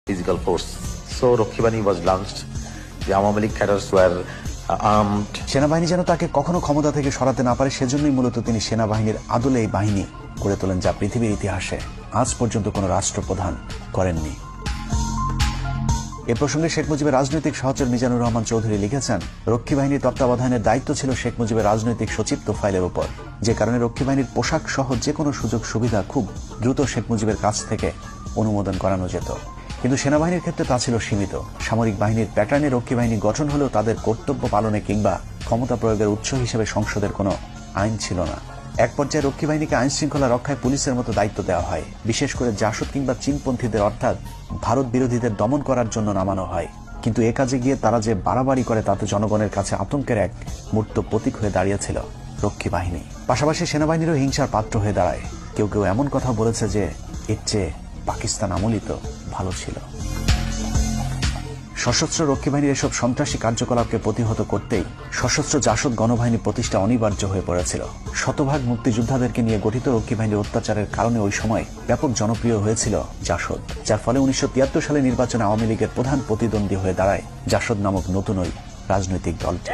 physical force. So Rokkibani was launched. The Awami League cadres were armed. সেনাবাহিনী যেন তাকে কখনো ক্ষমতা থেকে সরাতে না পারে, সেজন্যই মূলত তিনি সেনাবাহিনীর আদলে এই বাহিনী গড়ে তোলেন, যা পৃথিবীর ইতিহাসে আজ পর্যন্ত কোনো রাষ্ট্রপ্রধান করেননি। এ প্রসঙ্গে শেখ মুজিবের রাজনৈতিক সহচর মিজানুর রহমান চৌধুরী লিখেছেন, রক্ষী বাহিনীর তত্ত্বাবধানের দায়িত্ব ছিল শেখ মুজিবের রাজনৈতিক সচিব তোফায়েলের উপর, যে কারণে রক্ষী বাহিনীর পোশাক সহ যে কোনো সুযোগ সুবিধা খুব দ্রুত শেখ মুজিবের কাছ থেকে অনুমোদন করানো যেত। কিন্তু সেনাবাহিনীর ক্ষেত্রে তা ছিল সীমিত। সামরিক বাহিনীর প্যাটার্নে রক্ষী বাহিনী গঠন হলেও তাদের কর্তব্য পালনে কিংবা ক্ষমতা প্রয়োগের উৎস হিসেবে সংসদের কোনো আইন ছিল না। এক পর্যায়ে রক্ষী বাহিনীকে আইন শৃঙ্খলা রক্ষায় পুলিশের মতো দায়িত্ব দেওয়া হয়, বিশেষ করে জাসদ কিংবা চীনপন্থীদের অর্থাৎ ভারত বিরোধীদের দমন করার জন্য নামানো হয়। কিন্তু এ কাজে গিয়ে তারা যে বাড়াবাড়ি করে তাতে জনগণের কাছে আতঙ্কের এক মূর্ত প্রতীক হয়ে দাঁড়িয়েছিল রক্ষী বাহিনী। পাশাপাশি সেনাবাহিনীরও হিংসার পাত্র হয়ে দাঁড়ায়। কেউ কেউ এমন কথা বলেছে যে এর চেয়ে পাকিস্তান আমলই তো ভালো ছিল। সশস্ত্র রক্ষী বাহিনীর এসব সন্ত্রাসী কার্যকলাপকে প্রতিহত করতেই সশস্ত্র জাসদ গণবাহিনী প্রতিষ্ঠা অনিবার্য হয়ে পড়েছিল। শতভাগ মুক্তিযোদ্ধাদেরকে নিয়ে গঠিত রক্ষী বাহিনীর অত্যাচারের কারণে ওই সময় ব্যাপক জনপ্রিয় হয়েছিল জাসদ, যার ফলে 1973 সালে নির্বাচনে আওয়ামী লীগের প্রধান প্রতিদ্বন্দ্বী হয়ে দাঁড়ায় জাসদ নামক নতুন ওই রাজনৈতিক দলটি।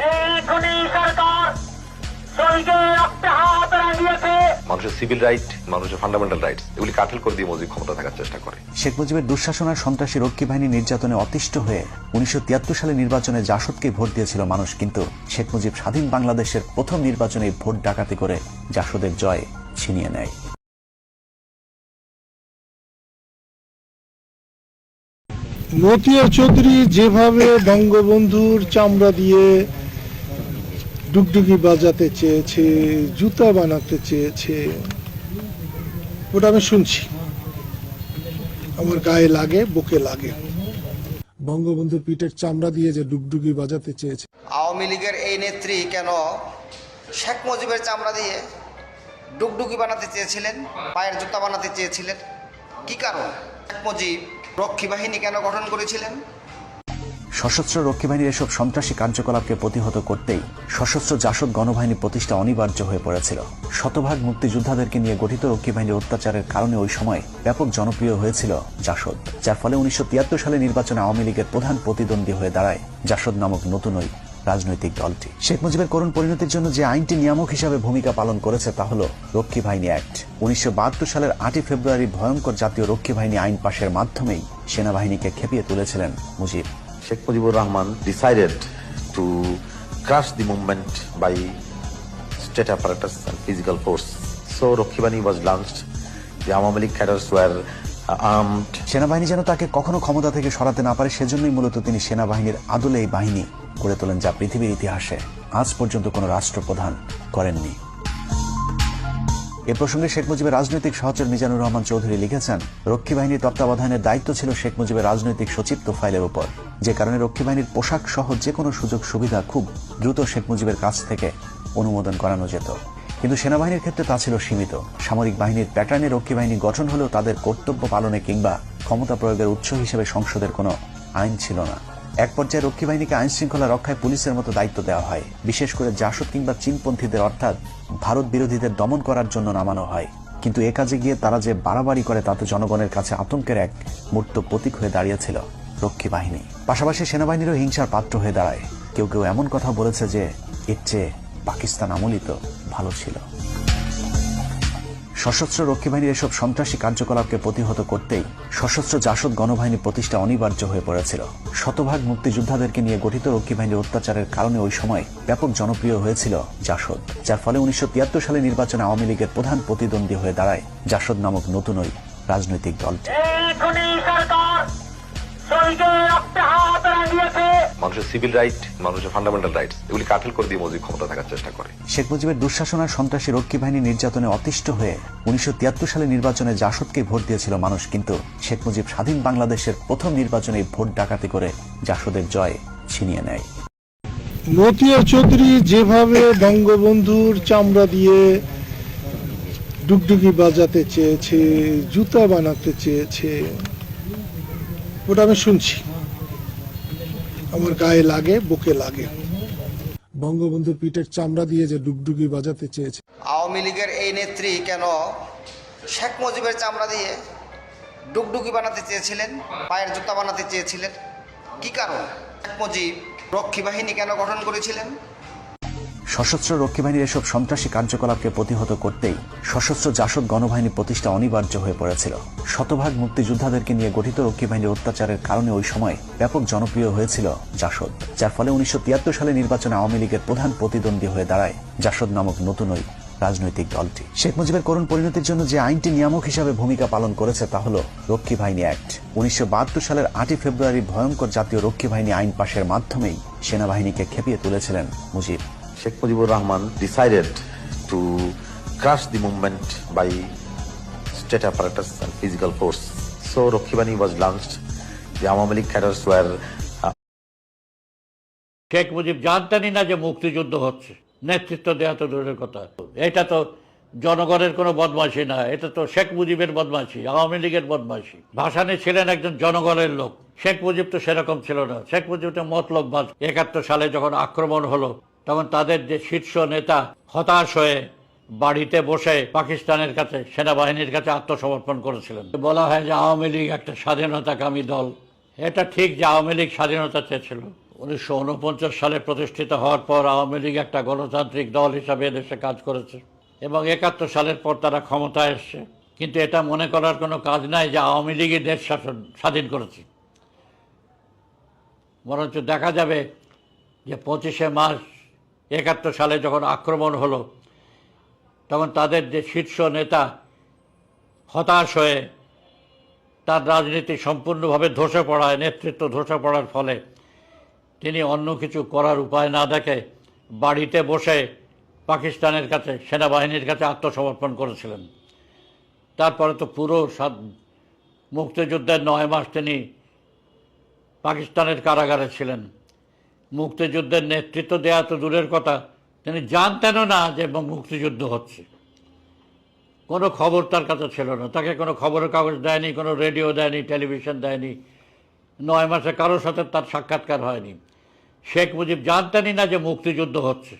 মানুষের সিভিল রাইট, মানুষের ফান্ডামেন্টাল রাইটস, এগুলি কাটেল করে দিয়ে মুজিব ক্ষমতা থাকার চেষ্টা করে। শেখ মুজিবের দুঃশাসন আর সন্ত্রাসী রক্ষী বাহিনী নির্যাতনে অতিষ্ঠ হয়ে 1973 সালে নির্বাচনে জাসদকে ভোট দিয়েছিল মানুষ, কিন্তু শেখ মুজিব স্বাধীন বাংলাদেশের প্রথম নির্বাচনে ভোট ডাকাতি করে জাসদের জয় ছিনিয়ে নেয়। মতিয়া চৌধুরী যেভাবে বঙ্গবন্ধুর চামড়া দিয়ে ডুগডুগি বাজাতে চেয়েছে, জুতা বানাতে চেয়েছে, ওটা আমি শুনছি, আমার গায়ে লাগে, বুকে লাগে। বঙ্গবন্ধুর পিঠের চামড়া দিয়ে যে ডুগডুগি বাজাতে চেয়েছে। আওয়ামী লীগের এই নেত্রী কেন শেখ মুজিবের চামড়া দিয়ে ডুগডুগি বানাতে চেয়েছিলেন, পায়ের জুতা বানাতে চেয়েছিলেন? কি কারণ? শেখ মুজিব রক্ষী বাহিনী কেন গঠন করেছিলেন? সশস্ত্র রক্ষী বাহিনীর এসব সন্ত্রাসী কার্যকলাপকে প্রতিহত করতেই সশস্ত্র জাসদ গণবাহিনী প্রতিষ্ঠা অনিবার্য হয়ে পড়েছিল। শতভাগ মুক্তিযোদ্ধাদেরকে নিয়ে গঠিত রক্ষী বাহিনীর অত্যাচারের কারণে ওই সময় ব্যাপক জনপ্রিয় হয়েছিল জাসদ, যার ফলে 1973 সালে নির্বাচনে আওয়ামী লীগের প্রধান প্রতিদ্বন্দ্বী হয়ে দাঁড়ায় জাসদ নামক নতুন ওই রাজনৈতিক দলটি। শেখ মুজিবের করুণ পরিণতির জন্য যে আইনটি নিয়ামক হিসাবে ভূমিকা পালন করেছে তা হল রক্ষী বাহিনী অ্যাক্ট। 1972 সালের 8 ফেব্রুয়ারি ভয়ঙ্কর জাতীয় রক্ষী বাহিনী আইন পাশের মাধ্যমেই সেনাবাহিনীকে খেপিয়ে তুলেছিলেন Mujib. Sheikh Mujibur Rahman decided to crush the movement by state apparatus and physical force. So Rokkibani was launched. The Awami League cadres were armed. সেনাবাহিনী যেন তাকে কখনো ক্ষমতা থেকে সরাতে না পারে, সেজন্যই মূলত তিনি সেনাবাহিনীর আদলে এই বাহিনী গড়ে তোলেন, যা পৃথিবীর ইতিহাসে আজ পর্যন্ত কোনো রাষ্ট্রপ্রধান করেননি। এ প্রসঙ্গে শেখ মুজিবের রাজনৈতিক সহচর মিজানুর রহমান চৌধুরী লিখেছেন, রক্ষী বাহিনীর তত্ত্বাবধানের দায়িত্ব ছিল শেখ মুজিবের রাজনৈতিক সচিব তোফায়েলের উপর, যে কারণে রক্ষী বাহিনীর পোশাক সহ যে কোনো সুযোগ সুবিধা খুব দ্রুত শেখ মুজিবের কাছ থেকে অনুমোদন করানো যেত। কিন্তু সেনাবাহিনীর ক্ষেত্রে তা ছিল সীমিত। সামরিক বাহিনীর প্যাটার্নে রক্ষী বাহিনী গঠন হলেও তাদের কর্তব্য পালনে কিংবা ক্ষমতা প্রয়োগের উৎস হিসেবে সংসদের কোনো আইন ছিল না। এক পর্যায়ে রক্ষী বাহিনীকে আইন শৃঙ্খলা রক্ষায় পুলিশের মতো দায়িত্ব দেওয়া হয়, বিশেষ করে জাসদ কিংবা চীনপন্থীদের অর্থাৎ ভারত বিরোধীদের দমন করার জন্য নামানো হয়। কিন্তু এ কাজে গিয়ে তারা যে বাড়াবাড়ি করে তাতে জনগণের কাছে আতঙ্কের এক মূর্ত প্রতীক হয়ে দাঁড়িয়েছিল রক্ষী বাহিনী। পাশাপাশি সেনাবাহিনীরও হিংসার পাত্র হয়ে দাঁড়ায়। কেউ কেউ এমন কথা বলেছে যে এর চেয়ে পাকিস্তান আমলই তো ভালো ছিল। সশস্ত্র রক্ষী বাহিনীর এসব সন্ত্রাসী কার্যকলাপকে প্রতিহত করতেই সশস্ত্র জাসদ গণবাহিনী প্রতিষ্ঠা অনিবার্য হয়ে পড়েছিল। শতভাগ মুক্তিযোদ্ধাদেরকে নিয়ে গঠিত রক্ষী বাহিনীর অত্যাচারের কারণে ওই সময় ব্যাপক জনপ্রিয় হয়েছিল জাসদ, যার ফলে 1973 সালে নির্বাচনে আওয়ামী লীগের প্রধান প্রতিদ্বন্দ্বী হয়ে দাঁড়ায় জাসদ নামক নতুন ওই রাজনৈতিক দলটি। মানুষের সিভিল রাইট, মানুষের ফান্ডামেন্টাল রাইটস, এগুলি কাটেল করে দিয়ে মুজিব ক্ষমতা থাকার চেষ্টা করে। শেখ মুজিবের দুঃশাসন আর সন্ত্রাসী রক্ষী বাহিনী নির্যাতনে অতিষ্ঠ হয়ে 1973 সালে নির্বাচনে জাসদকে ভোট দিয়েছিল মানুষ, কিন্তু শেখ মুজিব স্বাধীন বাংলাদেশের প্রথম নির্বাচনে ভোট ডাকাতি করে জাসদের জয় ছিনিয়ে নেয়। মতিয়া চৌধুরী যেভাবে বঙ্গবন্ধুর চামড়া দিয়ে ডুগডুগি বাজাতে চেয়েছে, জুতা বানাতে চেয়েছে, ওটা আমি শুনছি, আমার গায়ে লাগে, বুকে লাগে। বঙ্গবন্ধুর পিঠের চামড়া দিয়ে যে ডুগডুগি বাজাতে চেয়েছে। আওয়ামী লীগের এই নেত্রী কেন শেখ মুজিবের চামড়া দিয়ে ডুগডুগি বানাতে চেয়েছিলেন, পায়ের জুতা বানাতে চেয়েছিলেন। কি কারণ? শেখ মুজিব রক্ষী বাহিনী কেন গঠন করেছিলেন? সশস্ত্র রক্ষী বাহিনীর এসব সন্ত্রাসী কার্যকলাপকে প্রতিহত করতেই সশস্ত্র জাসদ গণবাহিনী প্রতিষ্ঠা অনিবার্য হয়ে পড়েছিল। শতভাগ মুক্তিযোদ্ধাদেরকে নিয়ে গঠিত রক্ষী বাহিনীর অত্যাচারের কারণে ওই সময় ব্যাপক জনপ্রিয় হয়েছিল জাসদ, যার ফলে 1973 সালে নির্বাচনে আওয়ামী লীগের প্রধান প্রতিদ্বন্দ্বী হয়ে দাঁড়ায় জাসদ নামক নতুন ওই রাজনৈতিক দলটি। শেখ মুজিবের করুণ পরিণতির জন্য যে আইনটি নিয়ামক হিসাবে ভূমিকা পালন করেছে তা হল রক্ষী বাহিনী অ্যাক্ট। 1972 সালের 8 ফেব্রুয়ারি ভয়ঙ্কর জাতীয় রক্ষী বাহিনী আইন পাশের মাধ্যমেই সেনাবাহিনীকে খেপিয়ে তুলেছিলেন Mujib. Sheikh Mujibur Rahman decided to crush the movement by state apparatus and physical force. So Rakhi Bahini was launched. The Awami League cadres were Sheikh Mujib জানতেনই না যে মুক্তিযুদ্ধ হচ্ছে, নেতৃত্ব দেওয়া তো দূরের কথা। এটা তো জনগণের কোনো বদমাইশি না, এটা তো শেখ মুজিবের বদমাইশি, আওয়ামী লীগের বদমাইশি। ভাসানী ছিলেন একজন জনগণের লোক, শেখ মুজিব তো সেরকম ছিল না। শেখ মুজিব তো মতলববাজ। 71 সালে যখন আক্রমণ হলো তখন তাদের যে শীর্ষ নেতা হতাশ হয়ে বাড়িতে বসে পাকিস্তানের কাছে, সেনাবাহিনীর কাছে আত্মসমর্পণ করেছিলেন। বলা হয় যে আওয়ামী লীগ একটা স্বাধীনতাকামী দল। এটা ঠিক যে আওয়ামী লীগ স্বাধীনতা চেয়েছিল। 1949 সালে প্রতিষ্ঠিত হওয়ার পর আওয়ামী লীগ একটা গণতান্ত্রিক দল হিসাবে দেশে কাজ করেছে এবং 71 সালের পর তারা ক্ষমতায় এসছে। কিন্তু এটা মনে করার কোনো কাজ নাই যে আওয়ামী লীগই দেশ শাসন স্বাধীন করেছে। বরঞ্চ দেখা যাবে যে 25শে মার্চ 71 সালে যখন আক্রমণ হলো তখন তাদের যে শীর্ষ নেতা হতাশ হয়ে তার রাজনীতি সম্পূর্ণভাবে ধসে পড়ায়, নেতৃত্ব ধসে পড়ার ফলে তিনি অন্য কিছু করার উপায় না দেখে বাড়িতে বসে পাকিস্তানের কাছে, সেনাবাহিনীর কাছে আত্মসমর্পণ করেছিলেন। তারপরে তো পুরো মুক্তিযুদ্ধের 9 মাস তিনি পাকিস্তানের কারাগারে ছিলেন। মুক্তিযুদ্ধের নেতৃত্ব দেওয়া তো দূরের কথা, তিনি জানতেনও না যে মুক্তিযুদ্ধ হচ্ছে। কোনো খবর তার কাছে ছিল না, তাকে কোনো খবরের কাগজ দেয়নি, কোনো রেডিও দেয়নি, টেলিভিশন দেয়নি। 9 মাসে কারোর সাথে তার সাক্ষাৎকার হয়নি। শেখ মুজিব জানতেনই না যে মুক্তিযুদ্ধ হচ্ছে,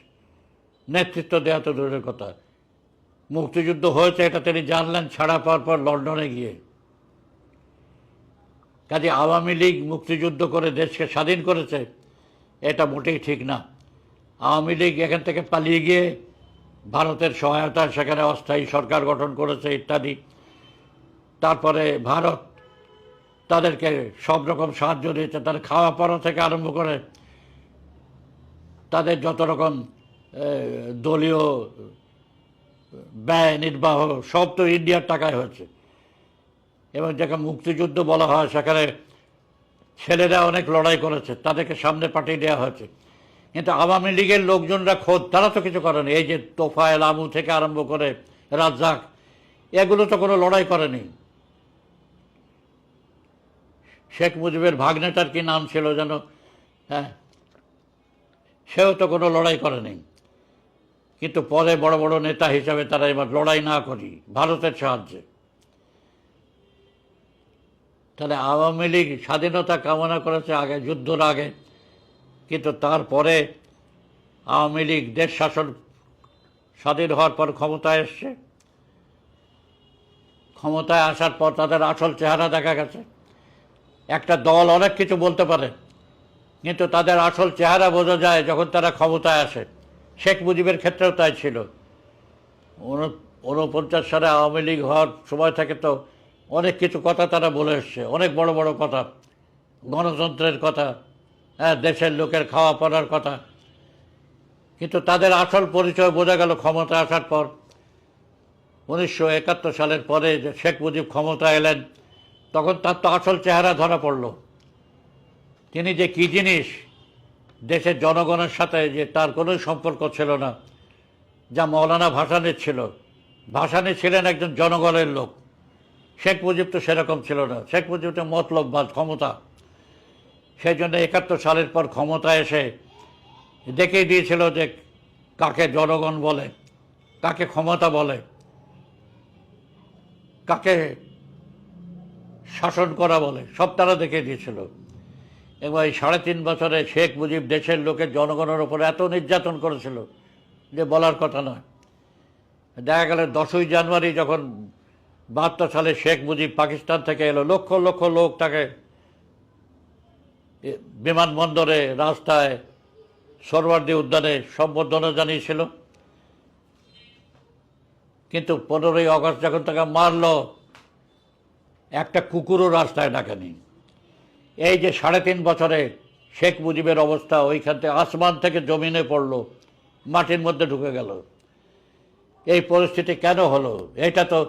নেতৃত্ব দেওয়া তো দূরের কথা। মুক্তিযুদ্ধ হয়েছে এটা তিনি জানলেন ছাড়া পাওয়ার পর লন্ডনে গিয়ে। কাজে আওয়ামী লীগ মুক্তিযুদ্ধ করে দেশকে স্বাধীন করেছে এটা মোটেই ঠিক না। আওয়ামী লীগ এখান থেকে পালিয়ে গিয়ে ভারতের সহায়তায় সেখানে অস্থায়ী সরকার গঠন করেছে ইত্যাদি। তারপরে ভারত তাদেরকে সব রকম সাহায্য দিয়েছে, তাদের খাওয়া পড়া থেকে আরম্ভ করে তাদের যত রকম দলীয় ব্যয় নির্বাহ সব তো ইন্ডিয়ার টাকায় হয়েছে। এবং যাকে মুক্তিযুদ্ধ বলা হয় সেখানে ছেলেরা অনেক লড়াই করেছে, তাদেরকে সামনে পাঠিয়ে দেওয়া হয়েছে। কিন্তু আওয়ামী লীগের লোকজনরা খোদ তারা তো কিছু করেনি। এই যে তোফায়েল আমু থেকে আরম্ভ করে রাজ্জাক, এগুলো তো কোনো লড়াই করেনি। শেখ মুজিবের ভাগ্নেটার কি নাম ছিল যেন, হ্যাঁ, সেও তো কোনো লড়াই করেনি। কিন্তু পরে বড় বড় নেতা হিসাবে তারা এবার লড়াই না করি ভারতের সাহায্যে। তাহলে আওয়ামী লীগ স্বাধীনতা কামনা করেছে আগে, যুদ্ধের আগে, কিন্তু তারপরে আওয়ামী লীগ দেশ শাসন স্বাধীন হওয়ার পর ক্ষমতায় এসছে। ক্ষমতায় আসার পর তাদের আসল চেহারা দেখা গেছে। একটা দল অনেক কিছু বলতে পারে, কিন্তু তাদের আসল চেহারা বোঝা যায় যখন তারা ক্ষমতায় আসে। শেখ মুজিবের ক্ষেত্রেও তাই ছিল। 49 সালে আওয়ামী লীগ হওয়ার সময় থেকে তো অনেক কিছু কথা তারা বলে এসছে, অনেক বড় বড় কথা, গণতন্ত্রের কথা, হ্যাঁ, দেশের লোকের খাওয়া পড়ার কথা। কিন্তু তাদের আসল পরিচয় বোঝা গেল ক্ষমতা আসার পর। 1971 সালের পরে যে শেখ মুজিব ক্ষমতা এলেন তখন তার তো আসল চেহারা ধরা পড়ল। তিনি যে কী জিনিস, দেশের জনগণের সাথে যে তার কোনো সম্পর্ক ছিল না, যা মৌলানা ভাসানীর ছিল। ভাসানী ছিলেন একজন জনগণের লোক, শেখ মুজিব তো সেরকম ছিল না। শেখ মুজিব তো মতলববাজ, ক্ষমতা। সেই জন্য 71 সালের পর ক্ষমতা এসে দেখিয়ে দিয়েছিল যে কাকে জনগণ বলে, কাকে ক্ষমতা বলে, কাকে শাসন করা বলে, সব তারা দেখিয়ে দিয়েছিল। এবং এই 3.5 বছরে শেখ মুজিব দেশের লোকের জনগণের ওপর এত নির্যাতন করেছিল যে বলার কথা নয়। দেখা গেল 10ই জানুয়ারি যখন 72 সালে শেখ মুজিব পাকিস্তান থেকে এলো, লক্ষ লক্ষ লোক তাকে বিমানবন্দরে, রাস্তায়, সোহরাওয়ার্দী উদ্যানে সম্বর্ধনা জানিয়েছিল। কিন্তু 15ই আগস্ট যখন তাকে মারল, একটা কুকুরও রাস্তায় ডাকেনি। এই যে 3.5 বছরে শেখ মুজিবের অবস্থা, ওইখান থেকে আসমান থেকে জমিনে পড়লো, মাটির মধ্যে ঢুকে গেল। এই পরিস্থিতি কেন হলো? এটা তো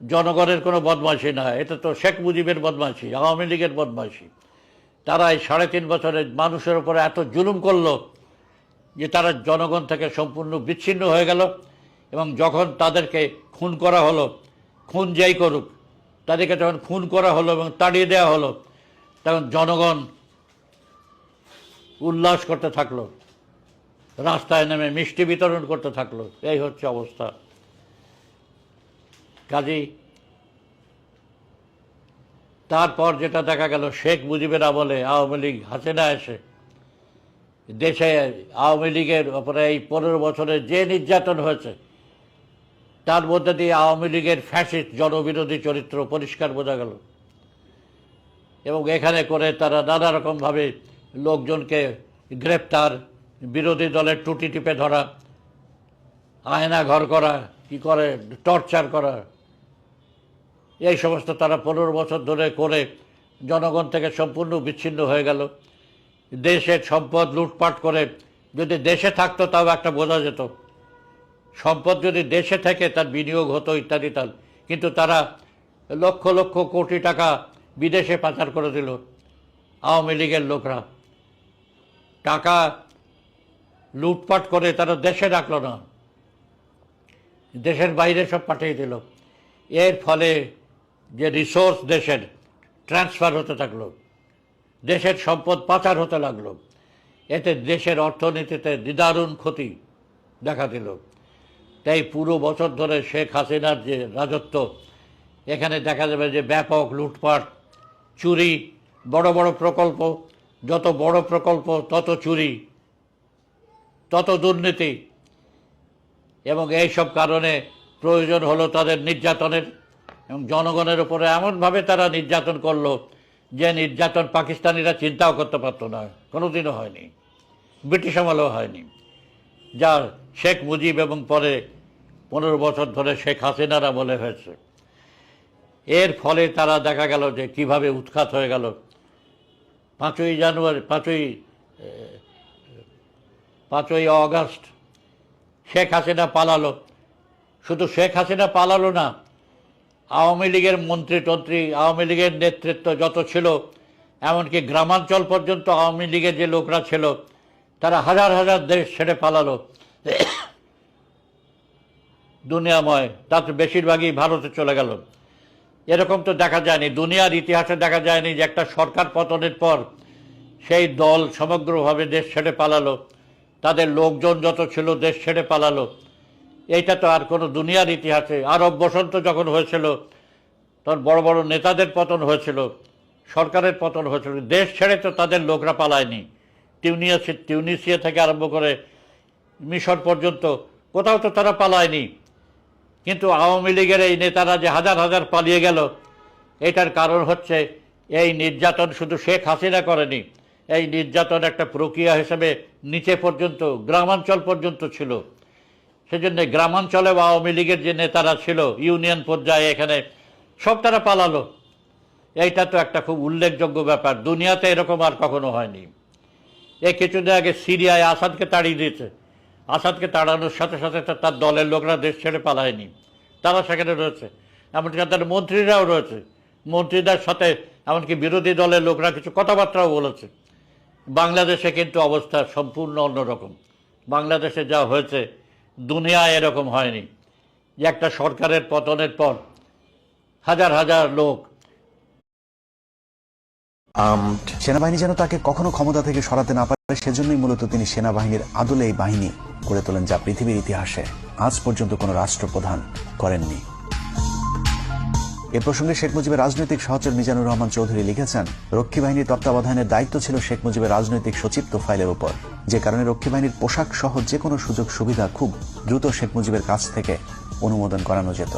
জনগণের কোনো বদমাইশি না, এটা তো শেখ মুজিবের বদমাইশি, আওয়ামী লীগের বদমাইশি। তারা এই 3.5 বছরে মানুষের উপরে এত জুলুম করলো যে তারা জনগণ থেকে সম্পূর্ণ বিচ্ছিন্ন হয়ে গেল। এবং যখন তাদেরকে খুন করা হলো, খুন যেই করুক, তাদেরকে যখন খুন করা হলো এবং তাড়িয়ে দেওয়া হলো, তখন জনগণ উল্লাস করতে থাকলো, রাস্তায় নেমে মিষ্টি বিতরণ করতে থাকলো। এই হচ্ছে অবস্থা। কাজেই তারপর যেটা দেখা গেল, শেখ মুজিবের আমলে আওয়ামী লীগ, হাসিনা এসে দেশে আওয়ামী লীগের ওপরে এই 15 বছরে যে নির্যাতন হয়েছে, তার মধ্যে দিয়ে আওয়ামী লীগের ফ্যাসিস্ট জনবিরোধী চরিত্র পরিষ্কার বোঝা গেল। এবং এখানে করে তারা নানা রকমভাবে লোকজনকে গ্রেপ্তার, বিরোধী দলের টুটি টিপে ধরা, আয়না ঘর করা, কি করে টর্চার করা, এই সমস্ত তারা 15 বছর ধরে করে জনগণ থেকে সম্পূর্ণ বিচ্ছিন্ন হয়ে গেল। দেশের সম্পদ লুটপাট করে, যদি দেশে থাকতো তাও একটা বোঝা যেত, সম্পদ যদি দেশে থেকে তার বিনিয়োগ হতো ইত্যাদি তার, কিন্তু তারা লক্ষ লক্ষ কোটি টাকা বিদেশে পাচার করে দিল। আওয়ামী লীগের লোকরা টাকা লুটপাট করে তারা দেশে রাখলো না, দেশের বাইরে সব পাঠিয়ে দিল। এর ফলে যে রিসোর্স দেশের ট্রান্সফার হতে থাকলো, দেশের সম্পদ পাচার হতে লাগলো, এতে দেশের অর্থনীতিতে নিদারুণ ক্ষতি দেখা দিল। তাই পুরো বছর ধরে শেখ হাসিনার যে রাজত্ব, এখানে দেখা যাবে যে ব্যাপক লুটপাট, চুরি, বড় বড় প্রকল্প, যত বড় প্রকল্প তত চুরি, তত দুর্নীতি। এবং এইসব কারণে প্রয়োজন হলো তাদের নির্যাতনের, এবং জনগণের উপরে এমনভাবে তারা নির্যাতন করলো যে নির্যাতন পাকিস্তানিরা চিন্তাও করতে পারতো না, কোনোদিনও হয়নি, ব্রিটিশ আমলেও হয়নি। যা শেখ মুজিব এবং পরে 15 বছর ধরে শেখ হাসিনার আমলে হয়েছে। এর ফলে তারা দেখা গেল যে কিভাবে উৎখাত হয়ে গেল। 5ই আগস্ট শেখ হাসিনা পালালো। শুধু শেখ হাসিনা পালালো না, আওয়ামী লীগের মন্ত্রী, আওয়ামী লীগের নেতৃত্ব যত ছিল, এমনকি গ্রামাঞ্চল পর্যন্ত আওয়ামী লীগের যে লোকরা ছিল, তারা হাজার হাজার দেশ ছেড়ে পালালো দুনিয়াময়, তাতে বেশিরভাগই ভারতে চলে গেল। এরকম তো দেখা যায়নি, দুনিয়ার ইতিহাসে দেখা যায়নি যে একটা সরকার পতনের পর সেই দল সমগ্রভাবে দেশ ছেড়ে পালালো, তাদের লোকজন যত ছিল দেশ ছেড়ে পালালো। এইটা তো আর কোনো দুনিয়ার ইতিহাসে, আরব বসন্ত যখন হয়েছিল তখন বড় বড় নেতাদের পতন হয়েছিল, সরকারের পতন হয়েছিল, দেশ ছেড়ে তো তাদের লোকরা পালায়নি। টিউনিসিয়া থেকে আরম্ভ করে মিশর পর্যন্ত কোথাও তো তারা পালায়নি। কিন্তু আওয়ামী লীগের এই নেতারা যে হাজার হাজার পালিয়ে গেল, এটার কারণ হচ্ছে এই নির্যাতন শুধু শেখ হাসিনা করেনি, এই নির্যাতন একটা প্রক্রিয়া হিসেবে নিচে পর্যন্ত, গ্রামাঞ্চল পর্যন্ত ছিল। সেজন্য গ্রামাঞ্চলে আওয়ামী লীগের যে নেতারা ছিল ইউনিয়ন পর্যায়ে, এখানে সব তারা পালালো। এইটা তো একটা খুব উল্লেখযোগ্য ব্যাপার, দুনিয়াতে এরকম আর কখনো হয়নি। এই কিছুদিন আগে সিরিয়ায় আসাদকে তাড়িয়ে দিয়েছে, আসাদকে তাড়ানোর সাথে সাথে তার দলের লোকরা দেশ ছেড়ে পালায়নি, তারা সেখানে রয়েছে, এমনকি তাদের মন্ত্রীরাও রয়েছে, মন্ত্রীদের সাথে এমনকি বিরোধী দলের লোকরা কিছু কথাবার্তাও বলেছে। বাংলাদেশে কিন্তু অবস্থা সম্পূর্ণ অন্যরকম। বাংলাদেশে যা হয়েছে দুনিয়ায় এরকম হয়নি, যে একটা সরকারের পতনের পর হাজার হাজার লোক। সেনাবাহিনী যেন তাকে কখনো ক্ষমতা থেকে সরাতে না পারে, সেজন্যই মূলত তিনি সেনাবাহিনীর আদলে এই বাহিনী গড়ে তোলেন, যা পৃথিবীর ইতিহাসে আজ পর্যন্ত কোনো রাষ্ট্রপ্রধান করেননি। এ প্রসঙ্গে শেখ মুজিবের রাজনৈতিক সহচর মিজানুর রহমান চৌধুরী লিখেছেন, রক্ষী বাহিনীর তত্ত্বাবধানের দায়িত্ব ছিল শেখ মুজিবের রাজনৈতিক সচিব তোফায়েলের উপর, যে কারণে রক্ষী বাহিনীর পোশাক সহ যে কোনো সুযোগ সুবিধা খুব দ্রুত শেখ মুজিবের কাছ থেকে অনুমোদন করানো যেত।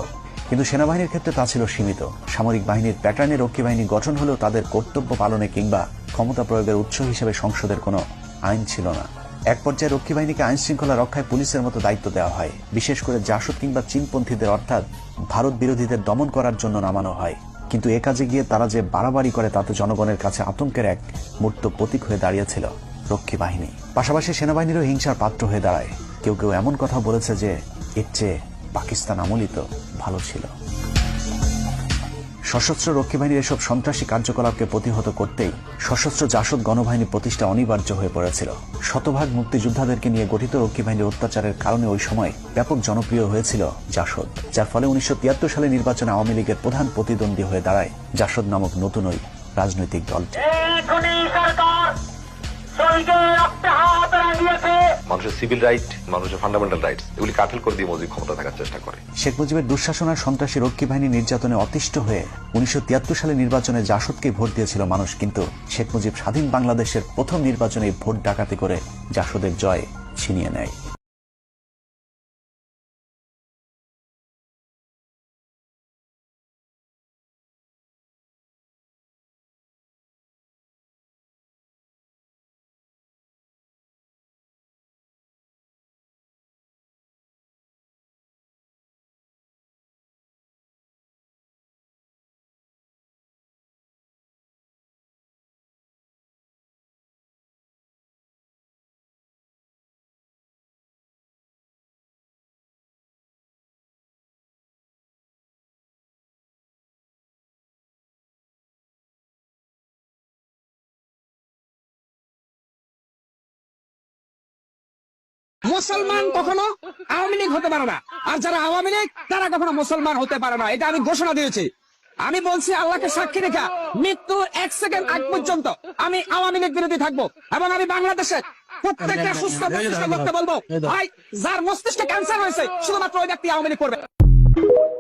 কিন্তু সেনাবাহিনীর ক্ষেত্রে তা ছিল সীমিত। সামরিক বাহিনীর প্যাটার্নে রক্ষী বাহিনী গঠন হলেও তাদের কর্তব্য পালনে কিংবা ক্ষমতা প্রয়োগের উৎস হিসেবে সংসদের কোনো আইন ছিল না। এক পর্যায়ে রক্ষী বাহিনীকে আইন শৃঙ্খলা রক্ষায় পুলিশের মতো দায়িত্ব দেওয়া হয়, বিশেষ করে জাসদ কিংবা চীনপন্থীদের অর্থাৎ ভারত বিরোধীদের দমন করার জন্য নামানো হয়। কিন্তু এ কাজে গিয়ে তারা যে বাড়াবাড়ি করে তাতে জনগণের কাছে আতঙ্কের এক মূর্ত প্রতীক হয়ে দাঁড়িয়েছিল রক্ষী বাহিনী। পাশাপাশি সেনাবাহিনীরও হিংসার পাত্র হয়ে দাঁড়ায়। কেউ কেউ এমন কথা বলেছে যে এর চেয়ে পাকিস্তান আমলই তো ভালো ছিল। সশস্ত্র রক্ষী বাহিনীর এসব সন্ত্রাসী কার্যকলাপকে প্রতিহত করতেই সশস্ত্র জাসদ গণবাহিনী প্রতিষ্ঠা অনিবার্য হয়ে পড়েছিল। শতভাগ মুক্তিযোদ্ধাদেরকে নিয়ে গঠিত রক্ষী বাহিনীর অত্যাচারের কারণে ওই সময় ব্যাপক জনপ্রিয় হয়েছিল জাসদ, যার ফলে 1973 সালে নির্বাচনে আওয়ামী লীগের প্রধান প্রতিদ্বন্দ্বী হয়ে দাঁড়ায় জাসদ নামক নতুন ওই রাজনৈতিক দলটি। মানুষের সিভিল রাইট, মানুষের ফান্ডামেন্টাল রাইটস এগুলি কাঠিল করে দিয়ে মুজিব ক্ষমতা থাকার চেষ্টা করে। শেখ মুজিবের দুঃশাসন আর সন্ত্রাসী রক্ষী বাহিনী নির্যাতনে অতিষ্ঠ হয়ে 1973 সালে নির্বাচনে জাসদকে ভোট দিয়েছিল মানুষ। কিন্তু শেখ মুজিব স্বাধীন বাংলাদেশের প্রথম নির্বাচনে ভোট ডাকাতি করে জাসদের জয় ছিনিয়ে নেয়। মুসলমান কখনো আওয়ামী লীগ হতে পারে না, আর যারা আওয়ামী লীগ তারা কখনো মুসলমান হতে পারে না। এটা আমি ঘোষণা দিয়েছি। আমি বলছি আল্লাহকে সাক্ষী রেখা মৃত্যুর 1 সেকেন্ড আগ পর্যন্ত আমি আওয়ামী লীগ বিরোধী থাকবো এবং আমি বাংলাদেশের প্রত্যেকটা সুস্থ মস্তিষ্ক করতে বলবো, ভাই যার মস্তিষ্কে ক্যান্সার হয়েছে শুধুমাত্র ওই ব্যক্তি আওয়ামী লীগ করবে।